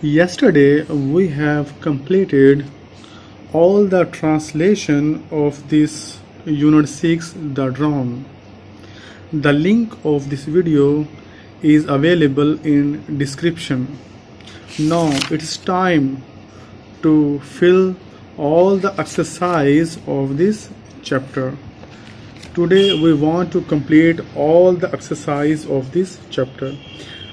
Yesterday we have completed all the translation of this Unit 6 The Drone. The link of this video is available in description. Now it's time to fill all the exercise of this chapter. Today we want to complete all the exercise of this chapter.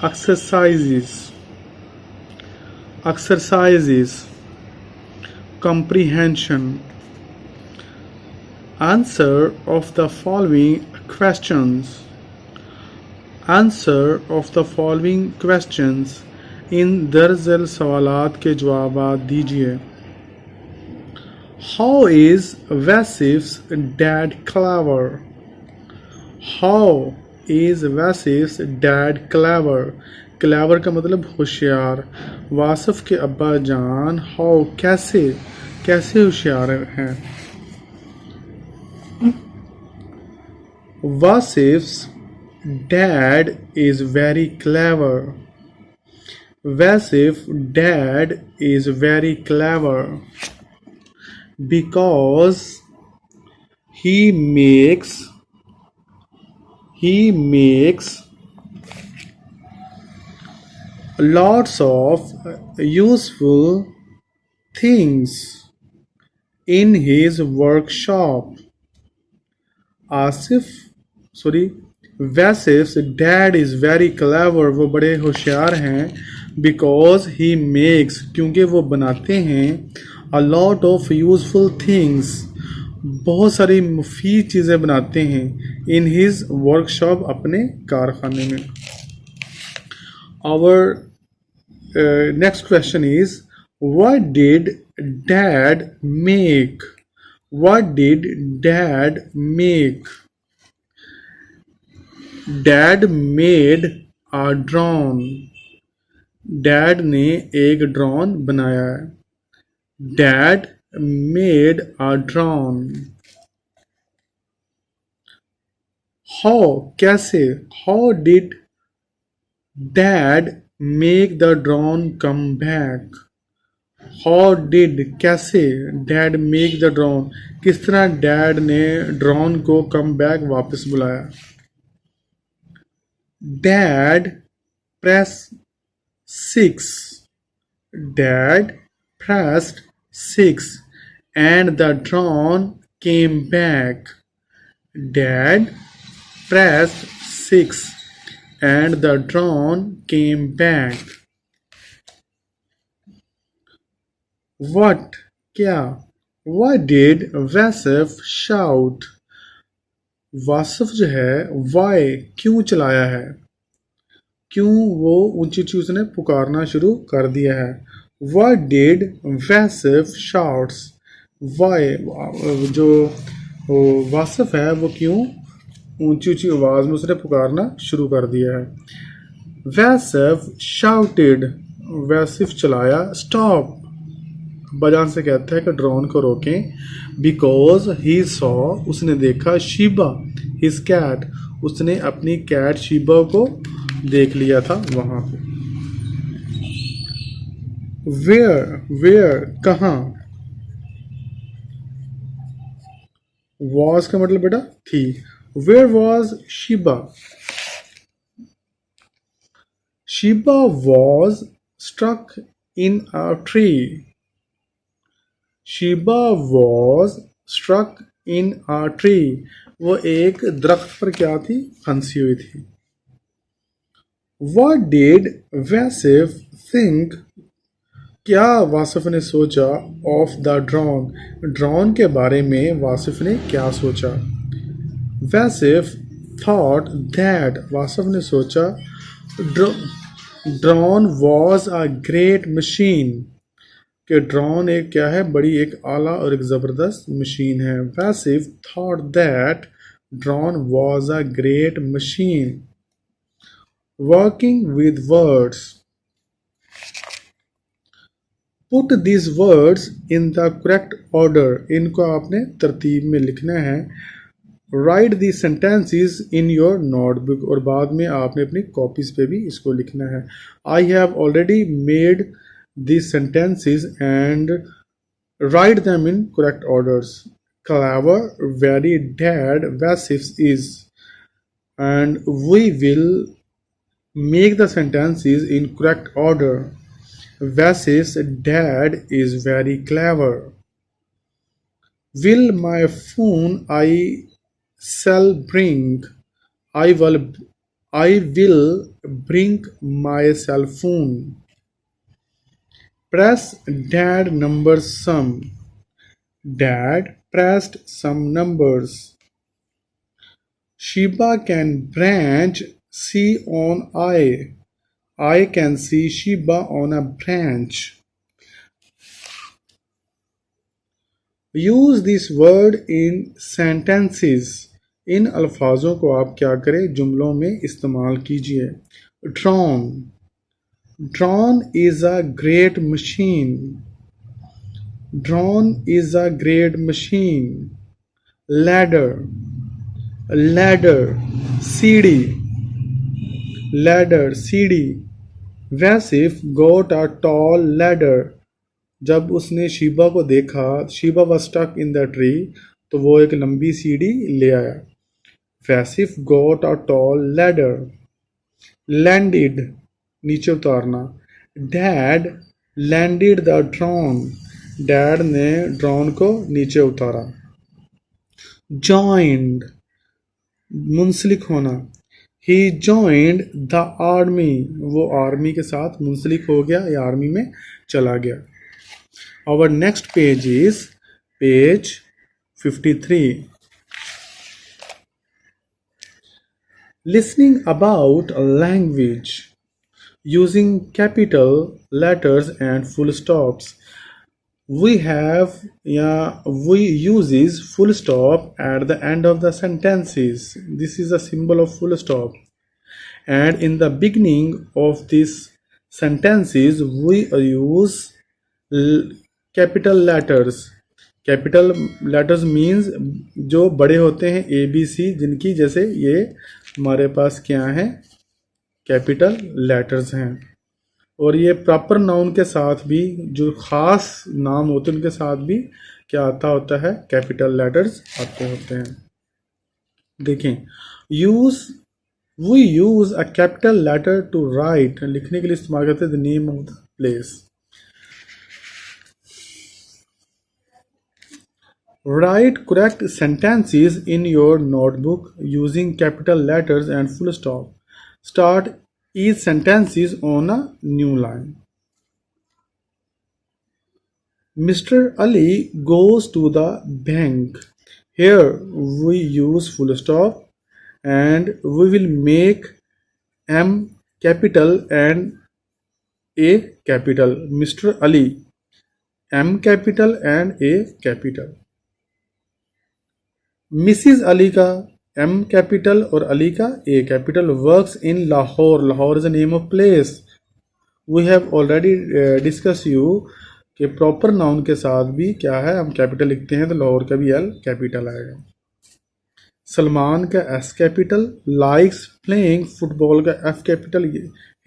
Exercises. Comprehension. Answer of the following questions. इन दर्जल सवालात के जवाब दीजिए. How is Vasif's dad clever? How is Vasif's dad clever? Clever का मतलब होशियार. वासिफ के अब्बा जान हाउ कैसे होशियार हैं. Vasif's dad is very clever. Vasif's dad is very clever because he makes lots of useful things in his workshop. Vasif's dad is very clever. वो बड़े होशियार हैं. Because he makes क्योंकि वो बनाते हैं a lot of useful things बहुत सारी मुफीद चीज़ें बनाते हैं in his workshop अपने कारखाने में. Our next question is what did dad make? Dad made a drone. Dad ने एक ड्रोन बनाया है. Dad made a drone. कैसे. How did dad make the drone come back. कैसे डैड मेक द ड्रोन किस तरह डैड ने drone को कम बैक वापस बुलाया. Dad press 6. Dad pressed 6 and the drone came back. Dad pressed 6 and the drone came back. What did Vasif shout? Wasif जो है why क्यों चलाया है. क्यों वो ऊंची ऊंची उसने पुकारना शुरू कर दिया है. What did Vasif shouts? Why जो वासिफ है वो क्यों ऊंची ऊंची आवाज में उसने पुकारना शुरू कर दिया है. Vasif shouted. वासिफ चलाया. Stop. बजान से कहता है कि ड्रोन को रोकें. Because he saw उसने देखा शीबा his cat उसने अपनी कैट शीबा को देख लिया था वहां पे. वेयर कहाँ. वॉज का मतलब बेटा थी. Where was Sheba. Sheba was struck in a tree. Sheba was struck in a tree. वो एक दरख्त पर क्या थी फंसी हुई थी. What did Vasif think? क्या वासिफ ने सोचा of the drone? ड्रोन के बारे में वासिफ ने क्या सोचा. Vasif thought that वासिफ ने सोचा drone was a great machine कि ड्रोन एक क्या है बड़ी एक आला और एक ज़बरदस्त मशीन है. Vasif thought that drone was a great machine. Working with words. Put these words in the correct order. इनको आपने तरतीब में लिखना है. Write the sentences in your notebook और बाद में आपने अपनी कॉपीज पे भी इसको लिखना है. I have already made these sentences and write them in correct orders. Clever, very dead, Vasif is. And we will make the sentences in correct order. Vasif's dad is very clever. Will my phone I shall bring. I will I will bring my cell phone. Press dad numbers some. Dad pressed some numbers. Shiba can branch see on I. I can see Shiba on a branch. Use this word in sentences. इन अल्फाजों को आप क्या करें, जुमलों में इस्तेमाल कीजिए. Drawn. Drawn is a great machine. Drawn is a great machine. Ladder. Ladder. सीढ़ी. Ladder. सीढ़ी. Vasif got a tall ladder. जब उसने शीबा को देखा, Sheeba was stuck in the tree, तो वो एक लंबी सीढ़ी ले आया. Vasif got a tall ladder. Landed, नीचे उतारना. Dad landed the drone. Dad ने ड्रोन को नीचे उतारा. Joined, मुंसलिक होना. He joined the army. वो आर्मी के साथ मुंसलिक हो गया या आर्मी में चला गया. Our next page is page 53. Listening about a language using capital letters and full stops. We uses full stop at the end of the sentences. This is a symbol of full stop. And in the beginning of these sentences, we use capital letters. Capital letters means जो बड़े होते हैं A B C, जिनकी जैसे ये हमारे पास क्या है, कैपिटल लेटर्स हैं. और ये प्रॉपर नाउन के साथ भी, जो ख़ास नाम होते हैं उनके साथ भी क्या आता होता है, कैपिटल लेटर्स आते होते हैं. देखें, we use a capital letter to write. लिखने के लिए इस्तेमाल करते हैं the name of the place. Write correct sentences in your notebook using capital letters and full stop. Start each sentences on a new line. Mr. Ali goes to the bank. Here we use full stop and we will make M capital and A capital. Mr. Ali, M capital and A capital. Mrs Ali का M capital और अली का A capital. Works in Lahore. Lahore is a name of place. We have already discuss you कि proper noun के साथ भी क्या है, हम कैपिटल लिखते हैं तो लाहौर का भी एल कैपिटल आएगा. सलमान का S capital. Likes playing football का F capital.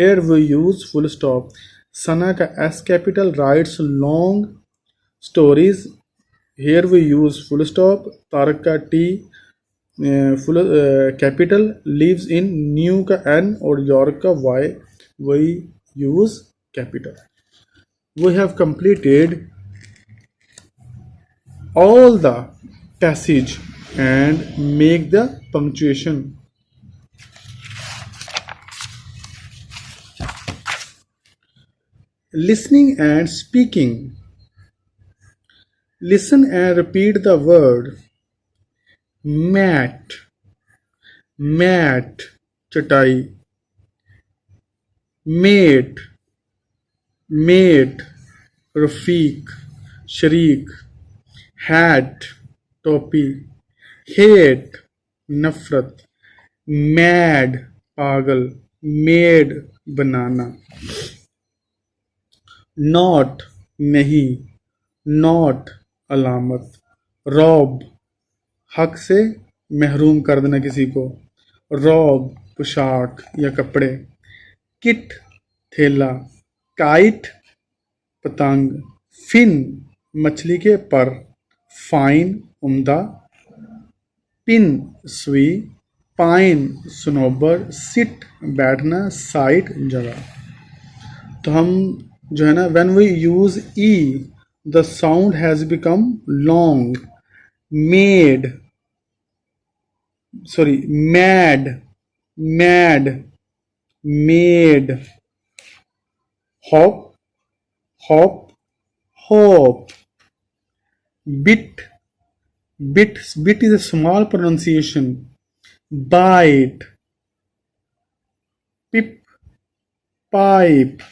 Here we use full stop. Sana का S capital. Writes long stories. Here we use full stop. Tarak का T full capital. Lives in New का N और York का Y we use capital. We have completed all the passage and make the punctuation. Listening and speaking. Listen and repeat the word. Mat. Mat, चटाई. Mate. Mate, Rafiq, शरीक. Hat, टोपी. Hate, नफरत. Mad, पागल. Made, banana. Not, नहीं. Not, अलामत. Rob, हक से महरूम कर देना किसी को. रॉब, पोशाक या कपड़े. किट, थैला. काइट, पतंग, फिन मछली के पर, फाइन उम्दा, पिन सुई, पाइन सनोबर, सिट बैठना, साइट जगह। तो हम जो है ना, when we use E the sound has become long, made, sorry mad, mad, made, hop, hop, hope, bit, bit is a small pronunciation, bite, pip, pipe.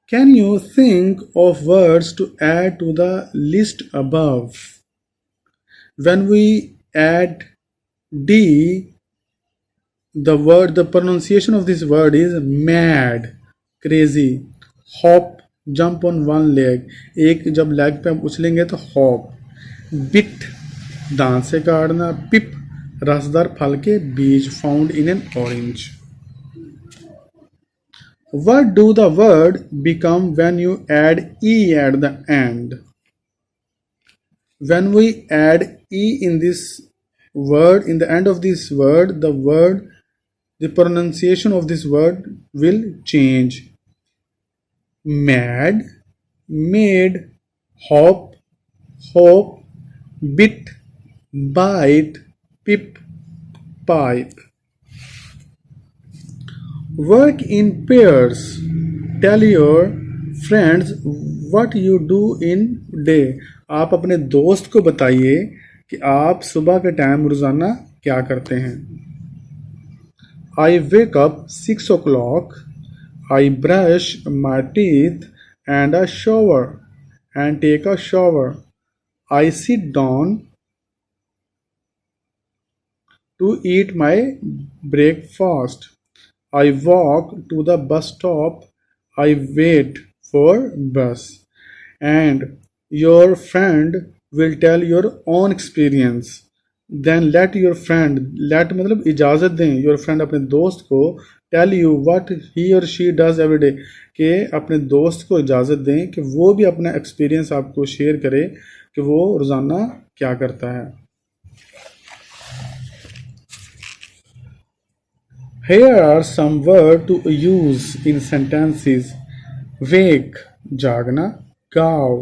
Can you think of words to add to the list above? When we add D, the pronunciation of this word is mad, crazy, hop, jump on one leg, एक जब leg पे हम उछलेंगे तो hop, bit, दांत से काटना, pip, रसदार फल के बीज, found in an orange. What do the word become when you add e at the end? When we add e in this word, in the end of this word, the pronunciation of this word will change. Mad, made, hop, hope, bit, bite, pip, pipe. Work in pairs. Tell your friends what you do in day. आप अपने दोस्त को बताइए कि आप सुबह के time रोजाना क्या करते हैं. I wake up 6 o'clock. I brush my teeth and I shower and take a shower. I sit down to eat my breakfast. I walk to the bus stop. I wait for bus. And your friend will tell your own experience. Then let your friend, let मतलब इजाज़त दें, your friend अपने दोस्त को, tell you what he or she does every day, कि अपने दोस्त को इजाज़त दें कि वो भी अपना एक्सपीरियंस आपको शेयर करे कि वो रोज़ाना क्या करता है. Here are some words to use in sentences. Wake, जागना, गाओ,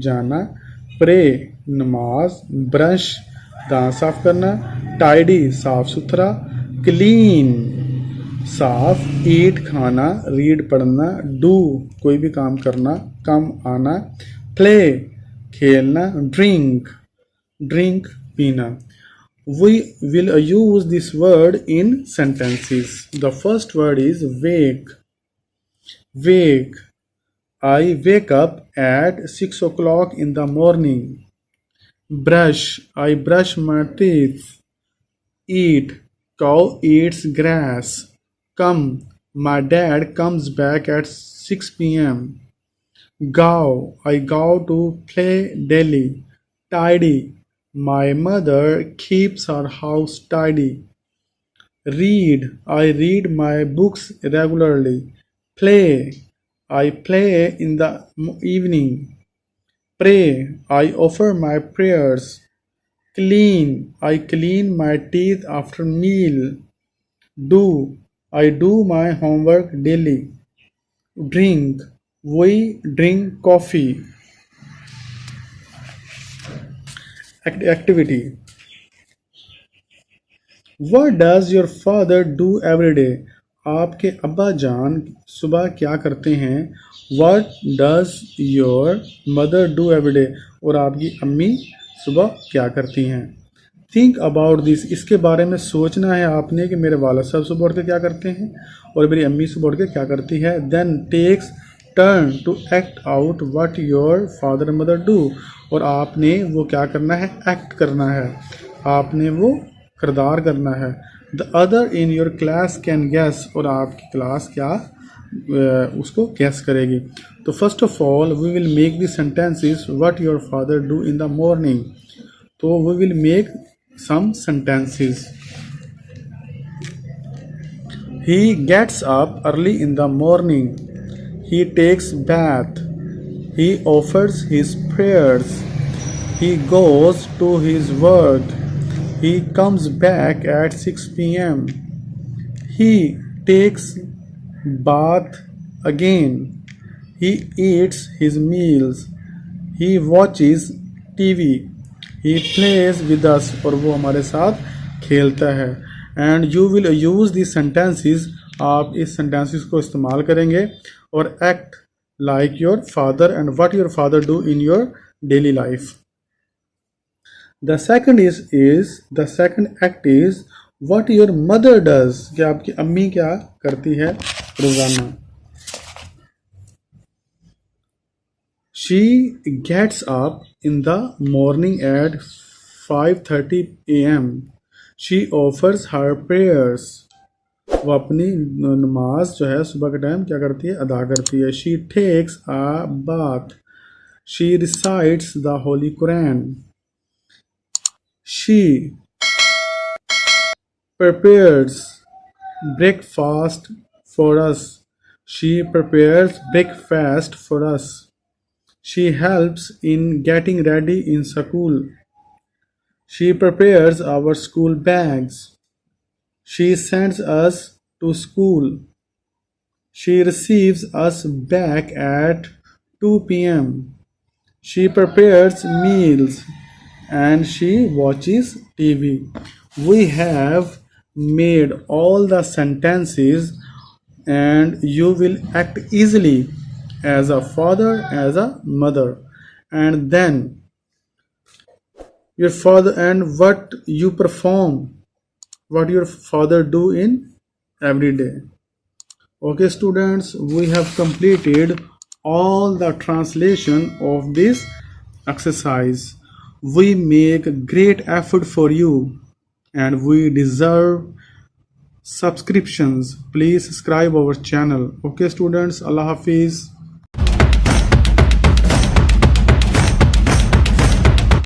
जाना, pray, नमाज, brush, दांत साफ करना, tidy, साफ सुथरा, clean, साफ, eat, खाना, read, पढ़ना, do, कोई भी काम करना, come, आना, play, खेलना, drink, पीना. We will use this word in sentences. The first word is wake. Wake. I wake up at 6 o'clock in the morning. Brush. I brush my teeth. Eat. Cow eats grass. Come. My dad comes back at 6 p.m. Go. I go to play daily. Tidy. My mother keeps her house tidy. Read. I read my books regularly. Play. I play in the evening. Pray. I offer my prayers. Clean. I clean my teeth after meal. Do. I do my homework daily. Drink. We drink coffee. Activity. What does your father do every day? आपके अब्बा जान सुबह क्या करते हैं? What does your mother do every day? और आपकी अम्मी सुबह क्या करती हैं? Think about this. इसके बारे में सोचना है आपने कि मेरे वालिद साहब सुबह उठ के क्या करते हैं और मेरी अम्मी सुबह उठ के क्या करती है. Then takes turn to act out what your father and mother do. और आपने वो क्या करना है? एक्ट करना है, आपने वो किरदार करना है. The other in your class can guess. और आपकी क्लास क्या उसको guess करेगी. तो first of all we will make the sentences what your father do in the morning. तो we will make some sentences. He gets up early in the morning. He takes bath. He offers his prayers. He goes to his work. He comes back at 6 p.m. He takes bath again. He eats his meals. He watches TV. He plays with us और वो हमारे साथ खेलता है. And you will use these sentences. आप इस sentences को इस्तेमाल करेंगे और act like your father and what your father do in your daily life. The second is the second act is what your mother does. कि आपकी अम्मी क्या करती है रोजाना. She gets up in the morning at 5:30 a.m. She offers her prayers. वो अपनी नमाज जो है सुबह के टाइम क्या करती है अदा करती है. She takes a bath. She recites the Holy Quran. She prepares breakfast for us. She prepares breakfast for us. She helps in getting ready in school. She prepares our school bags. She sends us to school. She receives us back at 2 p.m. She prepares meals and she watches TV. We have made all the sentences and you will act easily as a father, as a mother, and then your father and what you perform, what your father do in every day. Okay students, we have completed all the translation of this exercise. We make great effort for you and we deserve subscriptions. Please subscribe our channel. Okay students, Allah Hafiz.